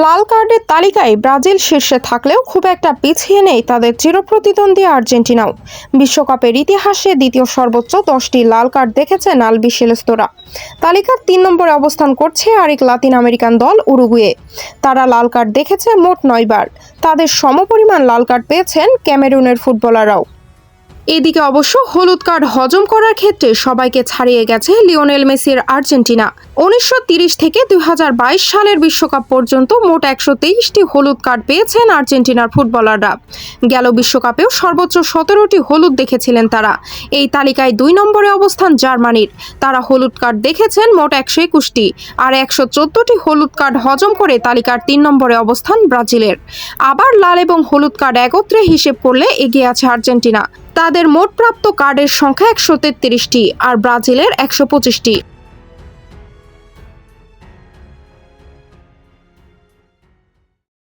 লাল কার্ডের তালিকায় ব্রাজিল শীর্ষে থাকলেও খুব একটা পিছিয়ে নেই তাদের চিরপ্রতিদ্বন্দ্বী আর্জেন্টিনাও। বিশ্বকাপের ইতিহাসে দ্বিতীয় সর্বোচ্চ 10টি লাল কার্ড দেখেছেন আলবিসেলেস্তোরা। তালিকার 3 নম্বরে অবস্থান করছে আরেক লাতিন আমেরিকান দল উরুগুয়ে। তারা লাল কার্ড দেখেছে মোট 9 বার। তাদের সমপরিমাণ লাল কার্ড পেয়েছেন ক্যামেরুনের ফুটবলাররাও। এদিকে অবশ্য হলুদ কার্ড হজম করার ক্ষেত্রে সবাইকে ছাড়িয়ে গেছে লিওনেল মেসির আর্জেন্টিনা। 1930 থেকে 2022 সালের বিশ্বকাপ পর্যন্ত মোট 123টি হলুদ কার্ড পেয়েছেন আর্জেন্টিনার ফুটবলাররা। গেল বিশ্বকাপেও সর্বোচ্চ 17টি হলুদ দেখেছিলেন তারা। এই তালিকায় 2 নম্বরে অবস্থান জার্মানির। তারা হলুদ কার্ড দেখেছেন মোট 121টি, আর 114টি হলুদ কার্ড হজম করে তালিকার 3 নম্বরে অবস্থান ব্রাজিলের। আবার লাল এবং হলুদ কার্ড একত্রে হিসেব করলে এগিয়ে আছে আর্জেন্টিনা। তাদের মোট প্রাপ্ত কার্ডের সংখ্যা 133টি আর ব্রাজিলের 125টি।